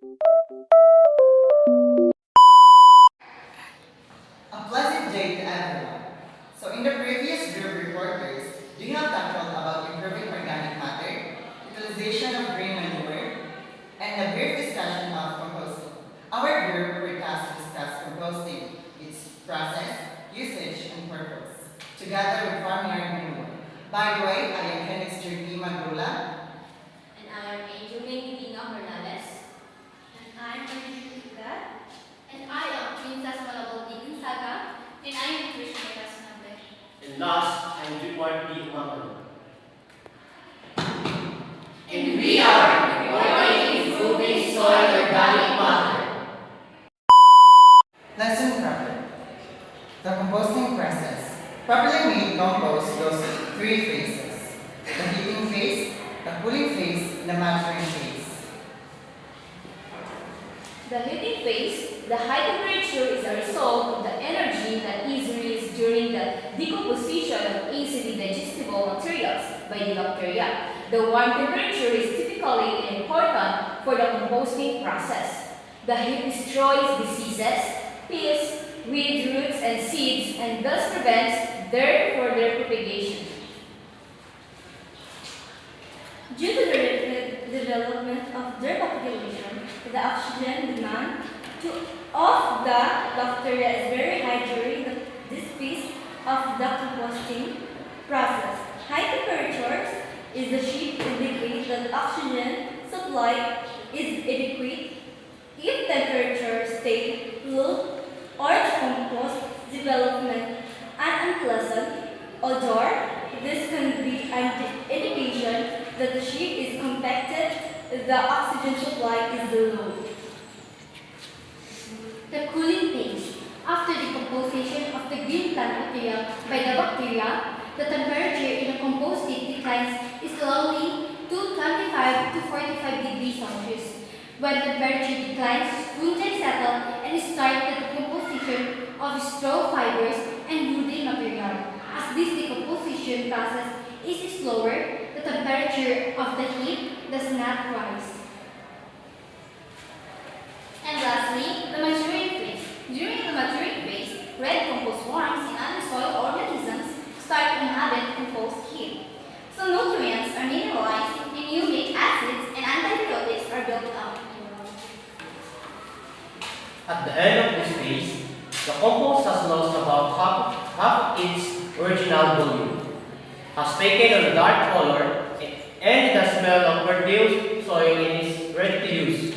A pleasant day to everyone. So in the previous group reporters, we have tackled about improving organic matter, utilization of green manure, and a brief discussion of composting. Our group were tasked to discuss composting, its process, usage, and purpose, together with farmyard manure. By the way, I am Kenneth Jeremy Magula. And I am Angel Medina Hernandez. And I'm Arjun Tigat. And I am Princess Malaboti Gonzaga. And I am Krishna Kasnande. And last, I'm Jupar P. Umakan. And we are reporting improving soil organic matter. Lesson proper. The composting process. Properly made compost goes through three phases: the heating phase, the cooling phase, and the maturing phase. The heating phase, the high temperature is a result of the energy that is released during the decomposition of easily digestible materials by the bacteria. The warm temperature is typically important for the composting process. The heat destroys diseases, pests, weeds, roots, and seeds, and thus prevents their further propagation. Due to the development of their population, the oxygen demand of the bacteria is very high during this phase of the composting process. High temperatures is the sheet indicate that oxygen supply is adequate. If temperatures stay low or the compost development an unpleasant odor, this can be an indication that the sheet is compacted, the oxygen supply is low. The cooling phase. After decomposition of the green plant material by the bacteria, the temperature in the compost heat declines slowly to 25 to 45 degrees Celsius. When the temperature declines, fungi settle and start the decomposition of straw fibers and woody material. As this decomposition process is slower, the temperature of the heat does not rise. And lastly, the maturing phase. During the maturing phase, red compost worms and other soil organisms start to inhabit compost heat. So nutrients are mineralized, and humic acids and antibiotics are built up. At the end of this phase, the compost has lost about half its original volume, has taken on a dark color, and the smell of produced soil is ready to use.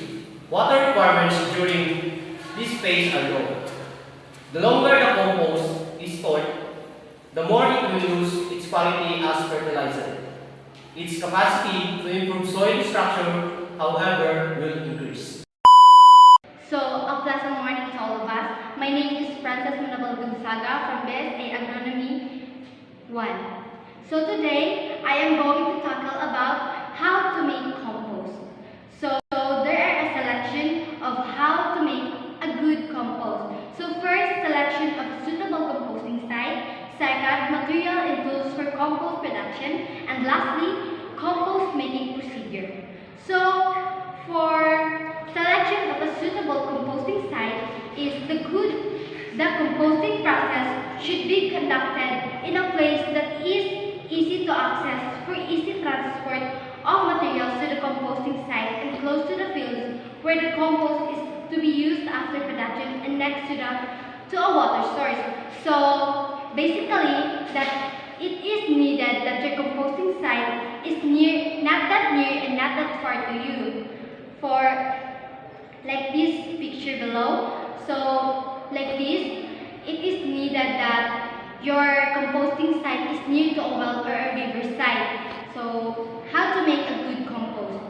Water requirements during this phase are low. The longer the compost is stored, the more it will lose its quality as fertilizer. Its capacity to improve soil structure, however, will increase. So, a pleasant morning to all of us. My name is Princess Manabal Gonzaga from BSA Agronomy 1. So today, I am going to tackle about how to make compost. So there are a selection of how to make a good compost. So first, selection of a suitable composting site. Second, material and tools for compost production. And lastly, compost making procedure. So for selection of a suitable composting site is the composting process should be conducted in a place that is easy to access for easy transport of materials to the composting site and close to the fields where the compost is to be used after production and next to a water source. So basically that it is needed that your composting site is not that near and not that far to you. For like this picture below, so like this, it is needed that your composting site is near to a well or a river site. So how to make a good compost?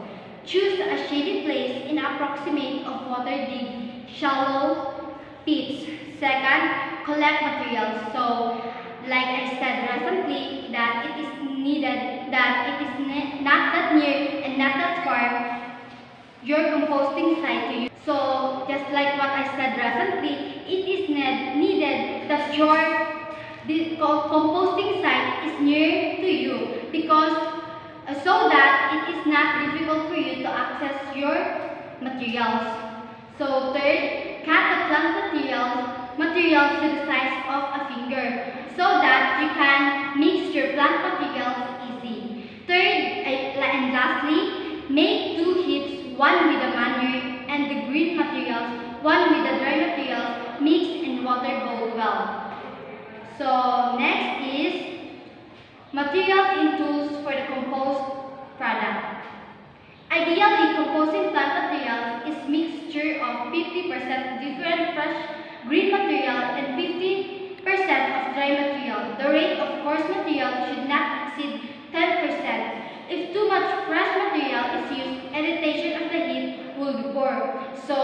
Choose a shady place in approximate of water, dig shallow pits. Second, collect materials. So like I said recently, that it is needed that it is not that near and not that far your composting site to you. So just like what I said recently, it is needed that your composting site is near to you because so that it is not difficult for you to access your materials. So third, cut the plant materials to the size of a finger so that you can mix your plant materials easy. Third, and lastly, make two heaps, one with the manure and the green materials, one with the dry materials, mix and water both well. So next is materials and tools for the compost product. Ideally, composting plant materials is mixture of 50% different fresh green material and 50% of dry material. The rate of coarse material should not exceed 10%. If too much fresh material is used, irritation of the heat will be poor. So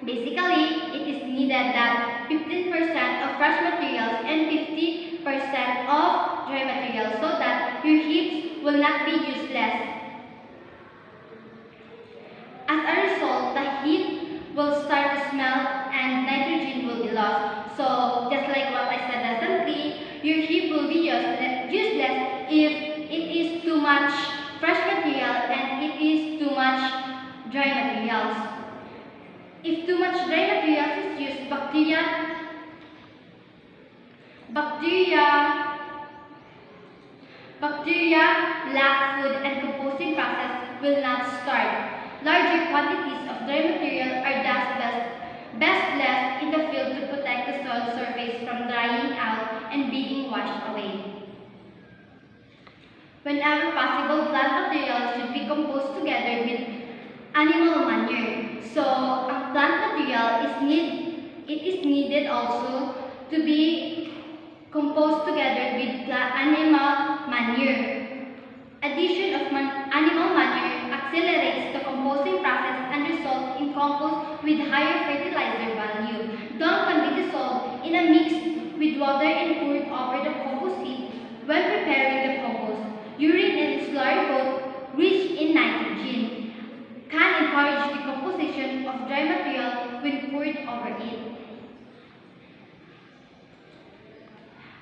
basically, it is needed that 15% of fresh materials and 50% of dry materials so that your heaps will not be useless. As a result, the heat will start to smell and nitrogen will be lost. So, just like what I said recently, your heap will be useless if it is too much fresh material and it is too much dry materials. If too much dry materials is used, bacteria lack food and composting process will not start. Larger quantities of dry material are thus best left in the field to protect the soil surface from drying out and being washed away. Whenever possible, plant materials should be composed together with animal manure. So, ang plant material is needed also to be composed together with animal manure. Addition of animal manure accelerates the composting process and results in compost with higher fertilizer value. Dung can be dissolved in a mix with water and poured over the compost heap when preparing the compost. Urine and its large both rich in nitrogen can encourage decomposition of dry material when poured over it.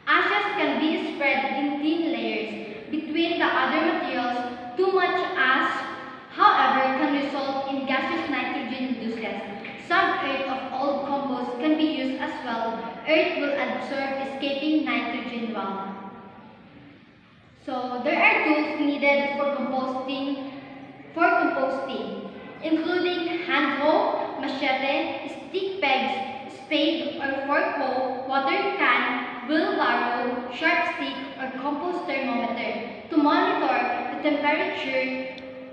Ashes can be spread in thin layers between the other materials. Too much ash, however, can result in gaseous nitrogen useless. Some earth of old compost can be used as well. Earth will absorb escaping nitrogen well. So there are tools needed for composting, including hand hoe, machete, stick pegs, spade or fork hoe, watering can, wheelbarrow, sharp stick, or compost thermometer to monitor the temperature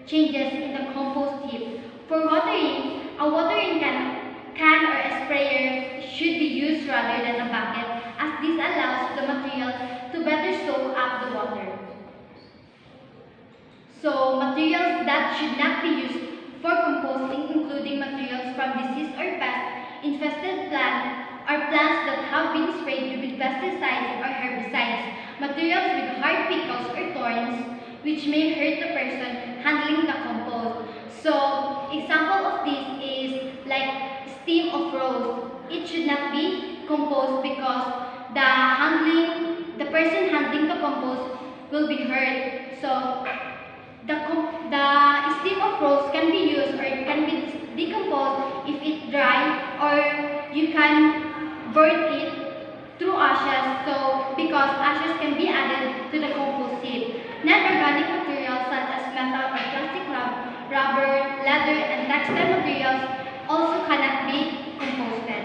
changes in the compost heap. For watering, a watering can or a sprayer should be used rather than a bucket, as this allows the material to better soak up the water. So, materials that should not be used for composting, including materials from disease or pest-infested plants, or plants that have been sprayed with pesticides or herbicides, materials with hard pickles or thorns, which may hurt the person handling the compost. So, example of this is like stem of rose. It should not be composed because the person handling the compost will be hurt. So, the stem of rose can be used or it can be decomposed if it's dry, or you can burn it through ashes. So because ashes can be added to the compost heap. Non-organic materials such as metal or plastic rubber, leather, and textile materials also cannot be composted.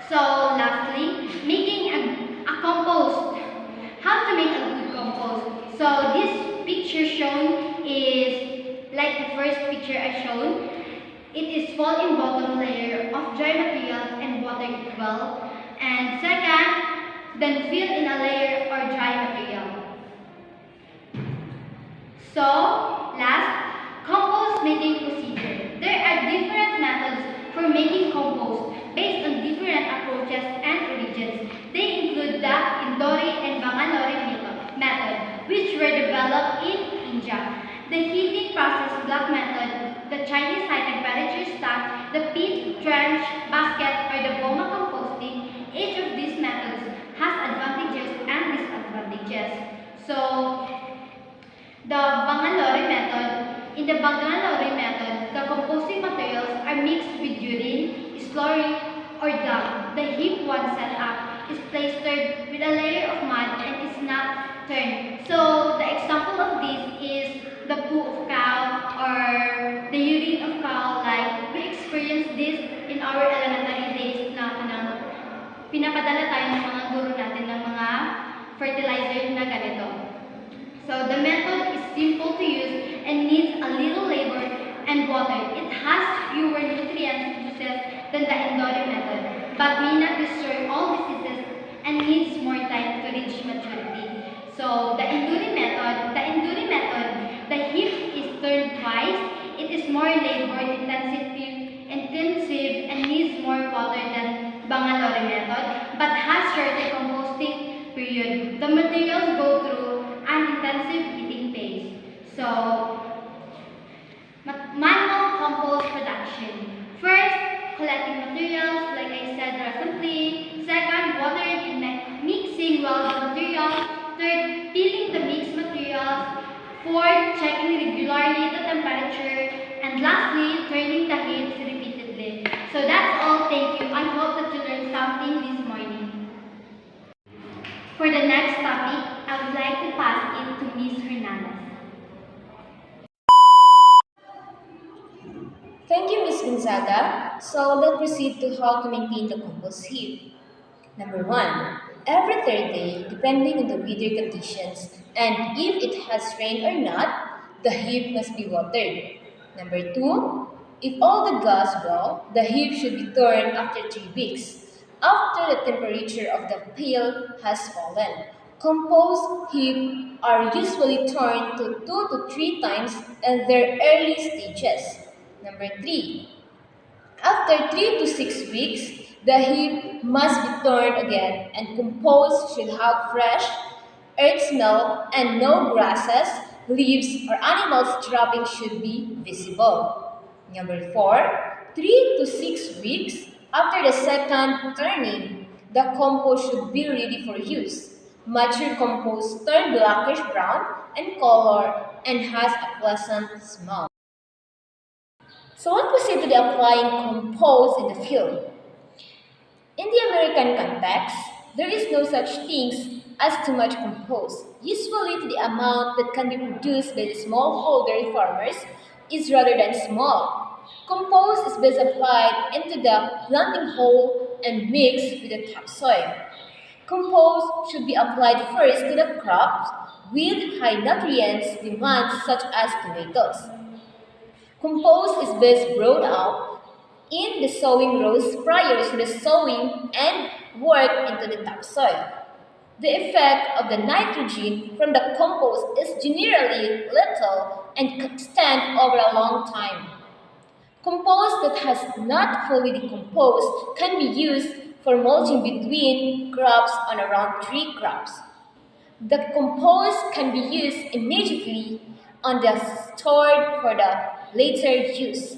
So lastly, making a compost. How to make a good compost? So this picture shown is like the first picture I shown. It is fall in bottom layer of dry materials and water it well. And second, then fill in a layer or dry material. So last, compost making procedure. There are different methods for making compost based on different approaches and regions. They include the Indori and Bangalore method, which were developed in India. The heating process block method, the Chinese high temperature stack, the pit, trench, basket, or the boma composting. Each of these methods has advantages and disadvantages. So, in the Bangalore method, the slurry, or dung. The heap once set up is plastered with a layer of mud and is not turned. So the example of this is the poo of cow or the urine of cow. Like we experienced this in our elementary days na pinapadala tayo ng mga guro natin ng mga fertilizer na ganito. So the method is simple to use and needs a little labor and water. It has fewer nutrients uses than the Indori method, but may not destroy all diseases and needs more time to reach maturity. So the Indori method, the heap is turned twice. It is more labor intensive and needs more water than Bangalore method, but has shorter composting period. The materials go through an intensive heating phase. So, manual compost production. First, collecting materials, like I said, recently. Second, watering and mixing well the materials. Third, peeling the mixed materials. Fourth, checking regularly the temperature. And lastly, turning the heaps repeatedly. So that's all. Thank you. I hope that you learned something this morning. For the next topic, I would like to pass it to Ms. Hernandez. Thank you, Ms. Gonzaga. So let's proceed to how to maintain the compost heap. Number 1. Every third day, depending on the weather conditions and if it has rain or not, the heap must be watered. Number 2. If all the gas well, the heap should be turned after 3 weeks, after the temperature of the pail has fallen. Compost heaps are usually turned to 2 to 3 times in their early stages. Number 3. After 3 to 6 weeks, the heap must be turned again and compost should have fresh earth smell and no grasses, leaves, or animals droppings should be visible. Number 4. 3 to 6 weeks after the second turning, the compost should be ready for use. Mature compost turn blackish brown in color and has a pleasant smell. So let's proceed to the applying compost in the field. In the American context, there is no such things as too much compost. Usually the amount that can be produced by the smallholder farmers is rather than small. Compost is best applied into the planting hole and mixed with the topsoil. Compost should be applied first to the crops with high nutrients demands such as tomatoes. Compost is best brought out in the sowing rows prior to the sowing and worked into the topsoil. The effect of the nitrogen from the compost is generally little and can extend over a long time. Compost that has not fully decomposed can be used for mulching between crops on around 3 crops. The compost can be used immediately on the stored for the later use.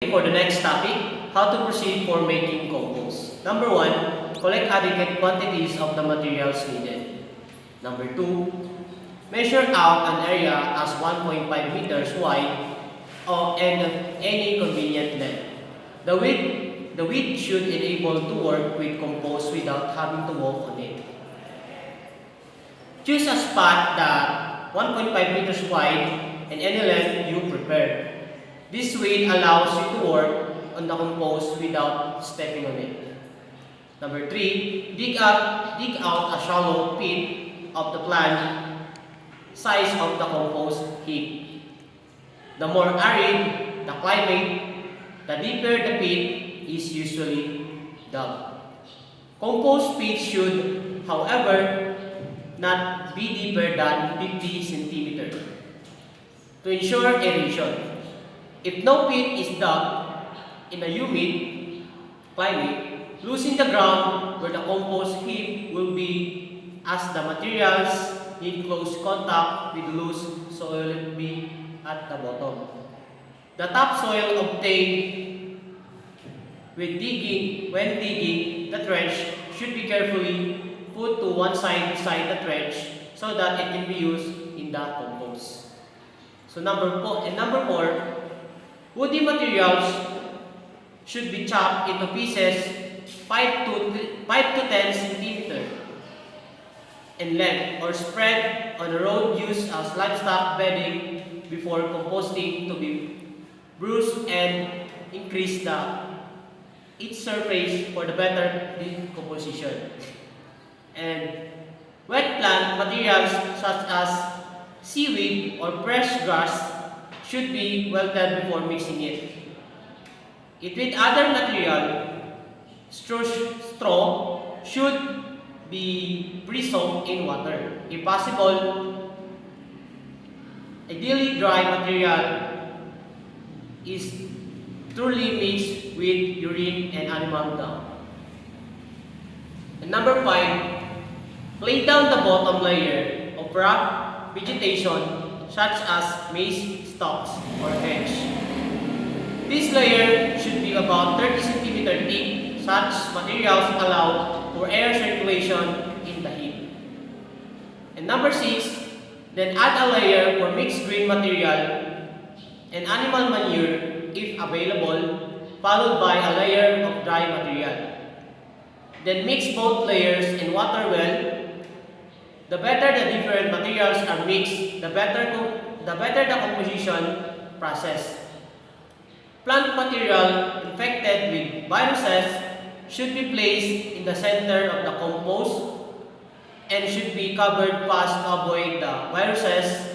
For the next topic, how to proceed for making compost. Number 1, collect adequate quantities of the materials needed. Number 2, measure out an area as 1.5 meters wide and of any convenient length. The width should enable to work with compost without having to walk on it. Choose a spot that 1.5 meters wide and any length you prefer. This width allows you to work on the compost without stepping on it. Number 3, dig out a shallow pit of the plant size of the compost heap. The more arid the climate, the deeper the pit is usually dug. Compost pits should, however, not be deeper than 50 centimeters to ensure aeration. If no pit is dug in a humid climate, losing the ground where the compost heap will be as the materials need close contact with loose soil will be at the bottom. The topsoil obtained when digging the trench should be carefully put to one side beside the trench so that it can be used in the compost. So number 4, Woody materials should be chopped into pieces 5 to 10 centimeters in length or spread on a road used as livestock bedding before composting to be bruised and increase its surface for the better decomposition. And wet plant materials such as seaweed or fresh grass should be wilted before mixing it. It with other material, straw should be pre-soaked in water. If possible, ideally dry material is truly mixed with urine and animal dung. And number 5, lay down the bottom layer of rock vegetation such as maize stalks or hedge. This layer should be about 30 cm thick. Such materials allow for air circulation in the heap. And number 6, then add a layer for mixed green material and animal manure if available, followed by a layer of dry material. Then mix both layers in water well. The better the different materials are mixed, the better the composition process. Plant material infected with viruses should be placed in the center of the compost and should be covered fast to avoid the viruses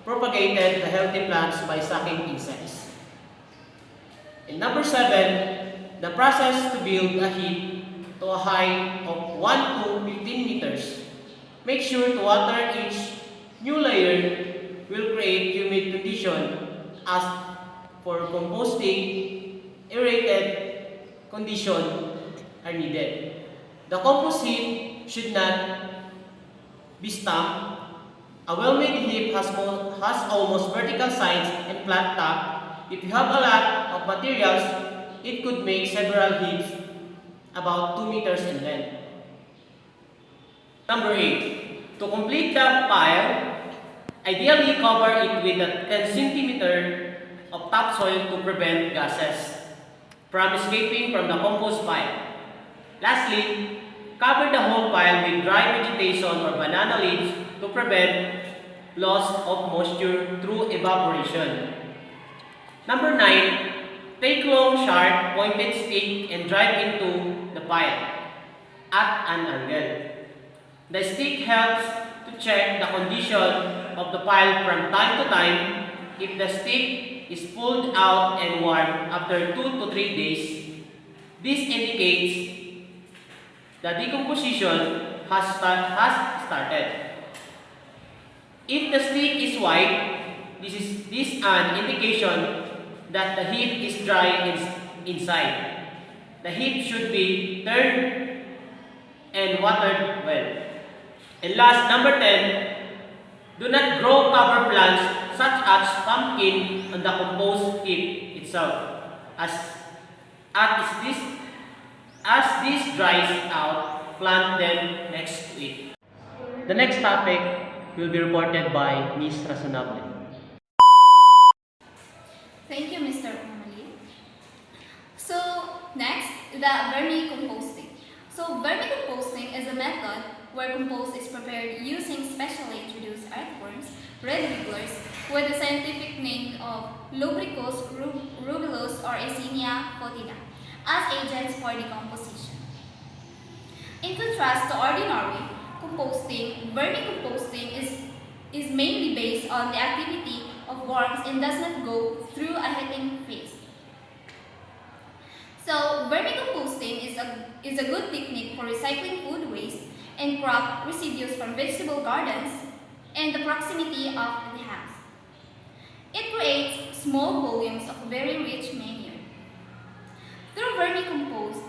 propagated the healthy plants by sucking insects. And number 7, the process to build a heap to a height of 1 to 15 meters. Make sure to water each new layer will create humid condition as for composting, aerated conditions are needed. The compost heap should not be stamped. A well-made heap has almost vertical sides and flat top. If you have a lot of materials, it could make several heaps about 2 meters in length. Number 8. To complete the pile, ideally cover it with a 10 centimeter of topsoil to prevent gases from escaping from the compost pile. Lastly, cover the whole pile with dry vegetation or banana leaves to prevent loss of moisture through evaporation. Number 9. Take long, sharp, pointed stick and drive into the pile at an angle. The stick helps to check the condition of the pile from time to time. If the stick is pulled out and warmed after 2 to 3 days, this indicates the decomposition has started. If the stick is white, this is an indication that the heap is dry inside. The heap should be turned and watered well. And last, number 10, do not grow cover plants such as pumpkin on the compost heap itself. As this dries out, plant them next to it. The next topic will be reported by Ms. Razonable. Thank you, Mr. Umali. So, next, the vermicomposting. So, vermicomposting is a method where compost is prepared using specially introduced earthworms, red wigglers, with the scientific name of Lubricus rubellus or Eisenia foetida, as agents for decomposition. In contrast to ordinary composting, vermicomposting is mainly based on the activity of worms and does not go through a heating phase. So, vermicomposting is a good technique for recycling food waste and crop residues from vegetable gardens and the proximity of the house. It creates small volumes of very rich manure. Through vermicompost,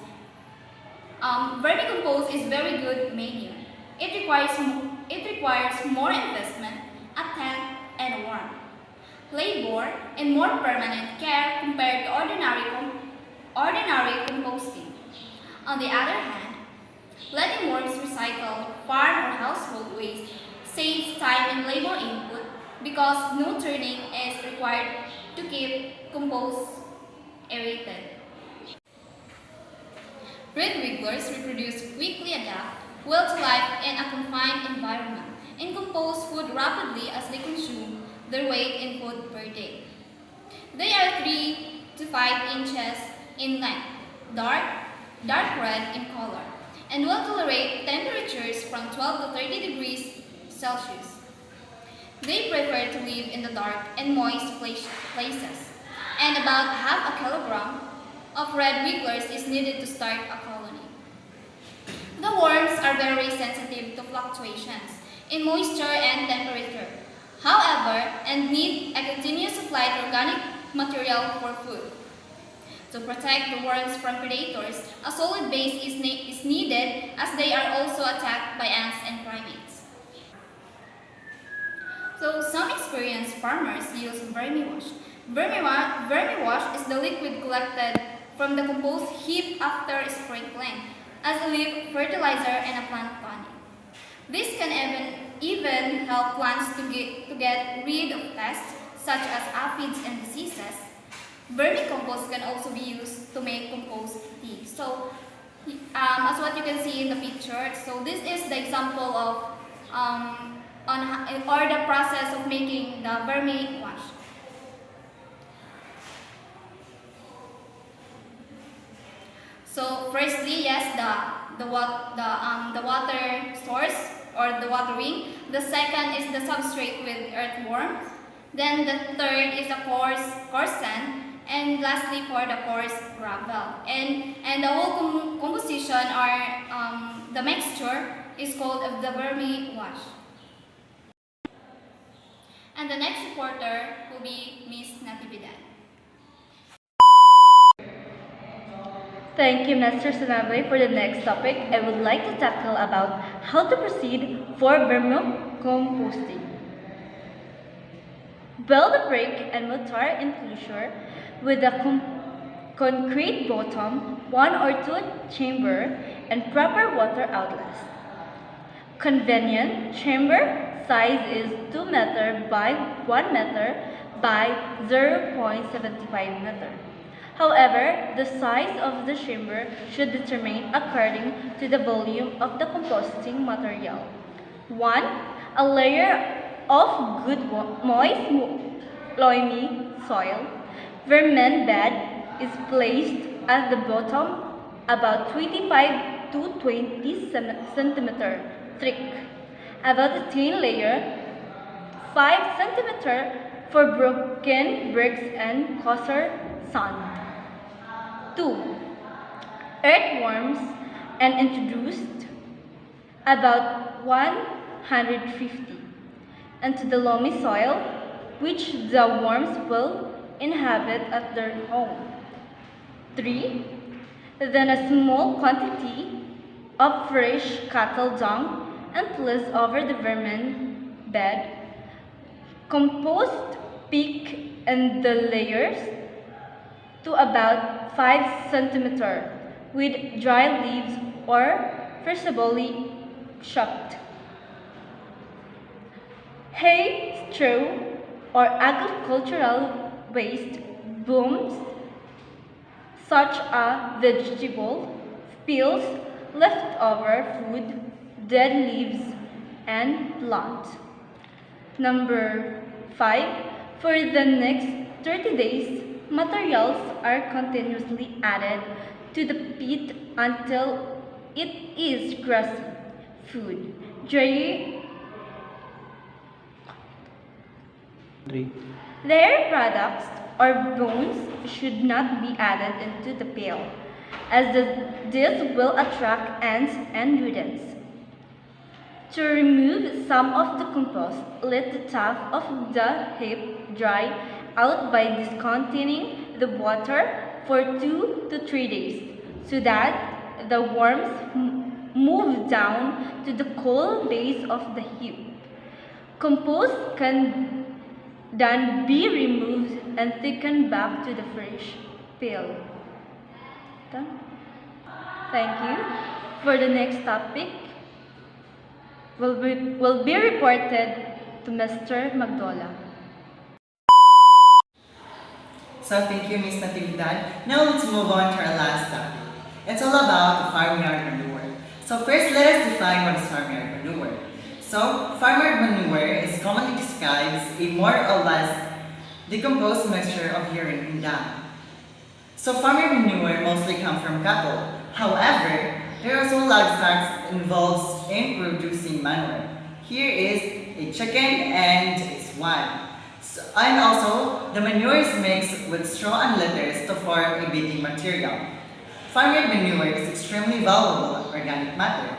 vermicompost is very good manure. It requires more investment, a tank, and a worm, labor, and more permanent care compared to ordinary composting. On the other hand, letting worms recycle farm or household waste saves time and labor input because no turning is required to keep compost aerated. Red wigglers reproduce, quickly adapt well to life in a confined environment, and compose food rapidly as they consume their weight in food per day. They are 3 to 5 inches in length, dark red in color, and will tolerate temperatures from 12 to 30 degrees Celsius. They prefer to live in the dark and moist places, and about half a kilogram of red wigglers is needed to start a colony. The worms are very sensitive to fluctuations in moisture and temperature, however, and need a continuous supply of organic material for food. To protect the worms from predators, a solid base is needed as they are also attacked by ants and primates. So some experienced farmers use vermiwash. Vermiwash is the liquid collected from the compost heap after sprinkling as a leaf fertilizer and a plant tonic. This can even help plants to get rid of pests such as aphids and diseases. Vermicompost can also be used to make compost tea. So, as what you can see in the picture, so this is the example of or the process of making the vermiwash. So, firstly, yes, the water source or the watering. The second is the substrate with earthworms. Then the third is the coarse sand. And lastly, for the coarse gravel. And the whole composition or the mixture is called the vermiwash. And the next reporter will be Miss Natividad. Thank you, Mr. Sanabay. For the next topic, I would like to tackle about how to proceed for vermicomposting. Build a brick and mortar enclosure with a concrete bottom, 1 or 2 chamber, and proper water outlets. Convenient chamber size is 2 meter by 1 meter by 0.75 meter. However, the size of the chamber should determine according to the volume of the composting material. 1. A layer of good moist, loamy soil. Vermin bed is placed at the bottom about 25 to 20 centimeter thick. About a thin layer, 5 centimeter for broken bricks and coarser sand. 2. Earthworms and introduced about 150 into the loamy soil, which the worms will inhabit at their home. 3. Then a small quantity of fresh cattle dung and placed over the vermin bed. Compost peak in the layers to about 5 centimeter with dry leaves or preferably chopped. Hay, straw, or agricultural waste booms such as vegetable peels, leftover food, dead leaves, and plant. Number 5. For the next 30 days, materials are continuously added to the pit until it is grassy. Food, dry Dairy products or bones should not be added into the pail, as this will attract ants and rodents. To remove some of the compost, let the top of the heap dry out by discontinuing the water for 2 to 3 days, so that the worms move down to the cold base of the heap. Compost can then be removed and taken back to the fresh pail. Done? Thank you. For the next topic, will be reported to Mr. Magdola. So thank you, Ms. Natividad. Now let's move on to our last topic. It's all about the farmyard manure. So first, let us define what is farmyard manure. So farmyard manure is commonly described as a more or less decomposed mixture of urine and dung. So farmyard manure mostly comes from cattle. However, there are also livestock involved in producing manure. Here is a chicken and a swan. And also, the manure is mixed with straw and litters to form a bedding material. Farmyard manure is extremely valuable organic matter.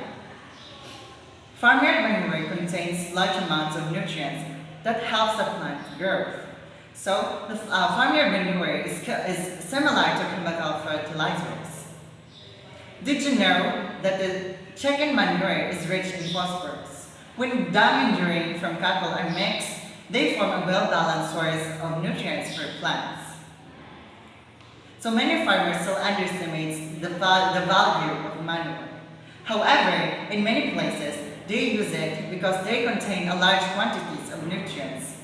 Farmyard manure contains large amounts of nutrients that helps the plant growth. So, the farmyard manure is similar to chemical fertilizers. Did you know that the chicken manure is rich in phosphorus? When dung and urine from cattle are mixed, they form a well-balanced source of nutrients for plants. So many farmers still underestimate the value of manure. However, in many places, they use it because they contain a large quantities of nutrients.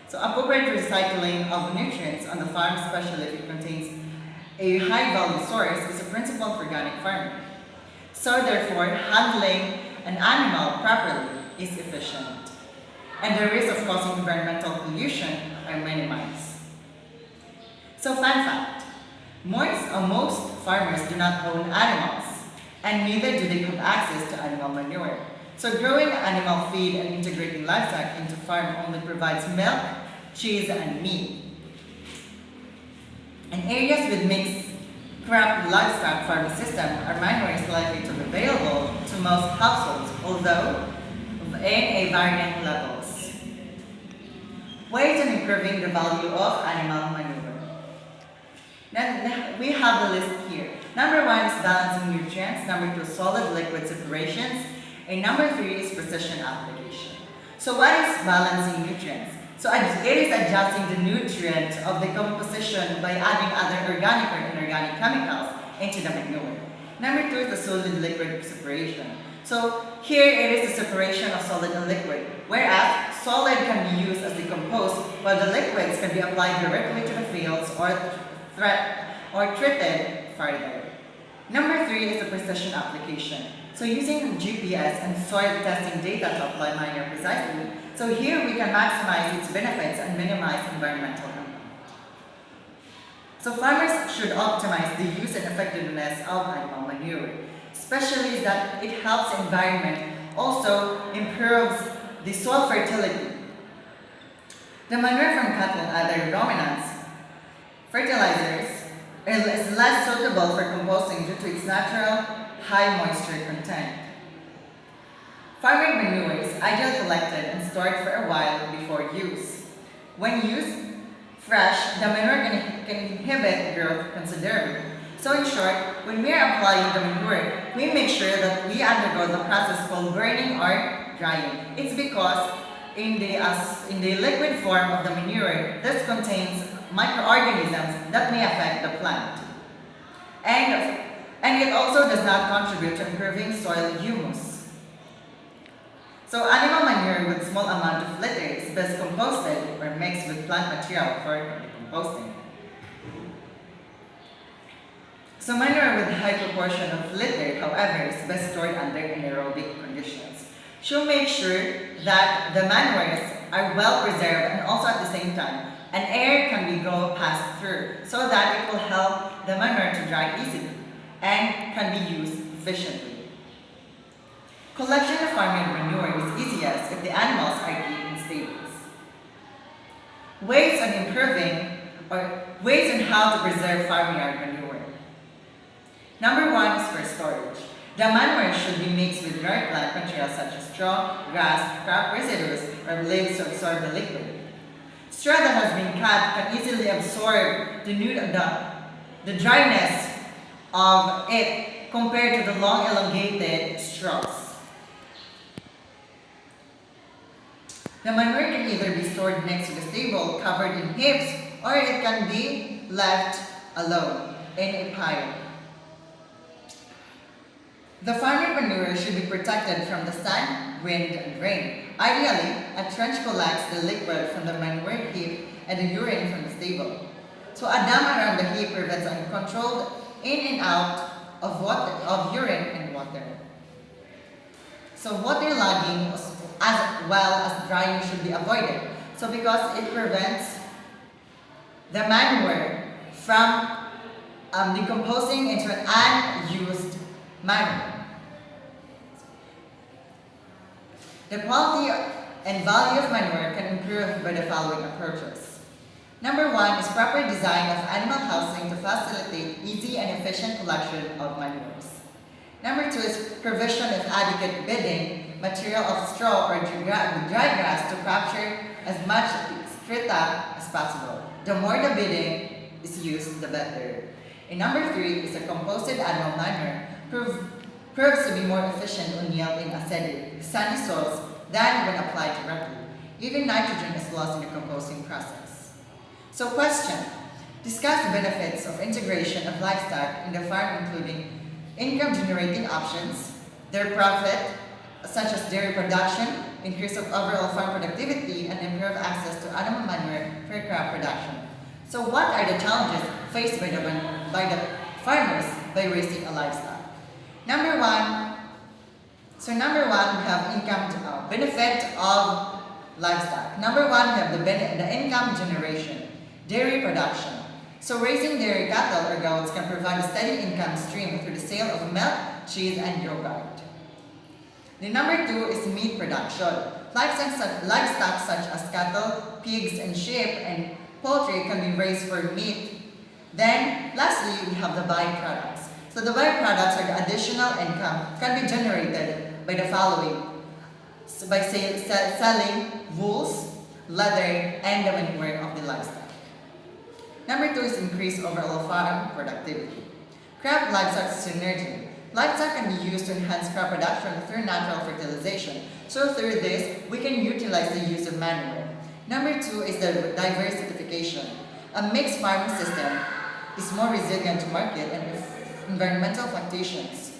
So appropriate recycling of nutrients on the farm, especially if it contains a high-value source, is a principle for organic farming. So therefore, handling an animal properly is efficient, and the risk of causing environmental pollution are minimized. So fun fact, most farmers do not own animals, and neither do they have access to animal manure. So growing animal feed and integrating livestock into farm only provides milk, cheese, and meat. In areas with mixed crop livestock farming system, our manure is likely to be available to most households, although in a varying levels. Ways of improving the value of animal manure. Now, we have the list here. Number 1 is balancing nutrients. Number 2, solid liquid separations. And number 3 is precision application. So what is balancing nutrients? So it is adjusting the nutrient of the composition by adding other organic or inorganic chemicals into the manure. Number 2 is the solid liquid separation. So here it is the separation of solid and liquid, whereas solid can be used as decomposed, while the liquids can be applied directly to the fields or treated further. Number 3 is the precision application. So using GPS and soil testing data to apply manure precisely, so here we can maximize its benefits and minimize environmental impact. So farmers should optimize the use and effectiveness of animal manure, especially that it helps the environment, also improves the soil fertility. The manure from cattle and other ruminants fertilizers is less suitable for composting due to its natural high moisture content. Farming manure is ideally collected and stored for a while before use. When used fresh, the manure can inhibit growth considerably. So in short, when we are applying the manure, we make sure that we undergo the process called burning or drying. It's because in the liquid form of the manure, this contains microorganisms that may affect the plant. And it also does not contribute to improving soil humus. So animal manure with small amount of litter is best composted or mixed with plant material for decomposting. So manure with high proportion of litter, however, is best stored under anaerobic conditions. So make sure that the manures are well preserved and also at the same time, an air can go pass through so that it will help the manure to dry easily and can be used efficiently. Collection of farmyard manure is easiest if the animals are kept in stables. Ways on how to preserve farmyard manure. Number 1 is for storage. The manure should be mixed with dry plant material such as straw, grass, crop residues, or leaves to absorb the liquid. Straw that has been cut can easily absorb the dryness of it compared to the long elongated straws. The manure can either be stored next to the stable covered in heaps, or it can be left alone in a pile. The farmyard manure should be protected from the sun, wind, and rain. Ideally, a trench collects the liquid from the manure heap and the urine from the stable. So a dam around the heap prevents uncontrolled in and out of urine and water. So waterlogging as well as drying should be avoided. So because it prevents the manure from decomposing into an unused manure. The quality and value of manure can improve by the following approaches. Number 1 is proper design of animal housing to facilitate easy and efficient collection of manures. Number 2 is provision of adequate bedding material of straw or dry grass to capture as much strata as possible. The more the bedding is used, the better. And number 3 is a composted animal manure proves to be more efficient on yield in acidic, sandy soils than when applied directly. Even nitrogen is lost in the composting process. So question, discuss the benefits of integration of livestock in the farm, including income generating options, their profit, such as dairy production, increase of overall farm productivity, and improved access to animal manure for crop production. So what are the challenges faced by the farmers by raising a livestock? Number one, we have income benefit of livestock. Number 1, we have the income generation, dairy production. So raising dairy cattle or goats can provide a steady income stream through the sale of milk, cheese, and yogurt. The number 2 is meat production. Livestock such as cattle, pigs, and sheep and poultry can be raised for meat. Then, lastly, we have the byproducts. So the byproducts are the additional income can be generated by the following. So by selling wools, leather, and the manure of the livestock. Number 2 is increased overall farm productivity. Crop livestock synergy. Livestock can be used to enhance crop production through natural fertilization. So through this, we can utilize the use of manure. Number 2 is the diversification. A mixed farming system is more resilient to market and environmental fluctuations.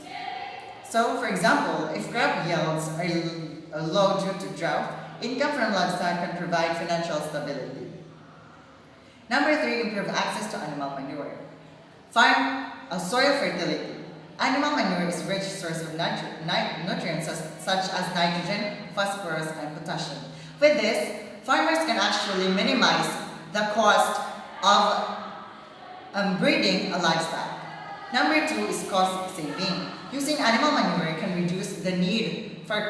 So, for example, if crop yields are low due to drought, income from livestock can provide financial stability. Number 3, improve access to animal manure. Soil fertility. Animal manure is a rich source of nutrients such as nitrogen, phosphorus, and potassium. With this, farmers can actually minimize the cost of breeding a livestock. Number 2 is cost saving. Using animal manure can reduce the need for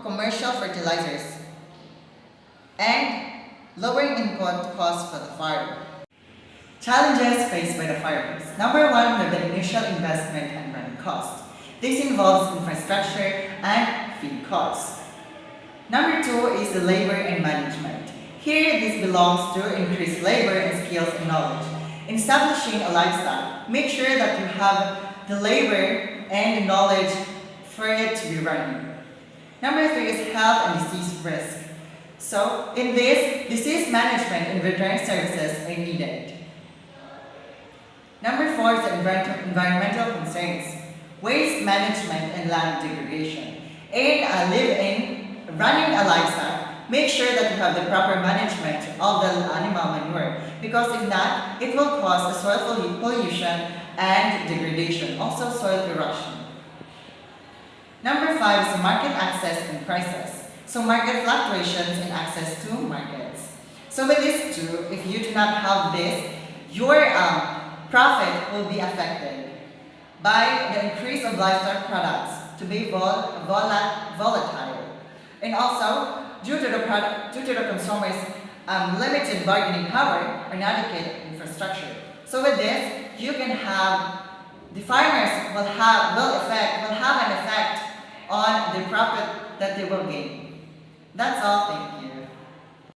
commercial fertilizers and lowering input costs for the farm. Challenges faced by the farmers. Number 1, the initial investment and running costs. This involves infrastructure and feed costs. Number 2 is the labor and management. Here, this belongs to increased labor and skills and knowledge. In establishing a livestock, make sure that you have the labor and the knowledge for it to be running. Number 3 is health and disease risk. So, in this, disease management and veterinary services are needed. Number 4 is the environmental concerns, waste management and land degradation. In running a livestock, make sure that you have the proper management of the animal manure, because if not, it will cause the soil pollution and degradation, also soil erosion. Number 5 is the market access and prices. So market fluctuations and access to markets. So with these two, if you do not have this, your profit will be affected by the increase of livestock products to be volatile. And also, due to the consumers' limited bargaining power or inadequate infrastructure. So with this, you can have the farmers will have an effect on the profit that they will gain. That's all. Thank you.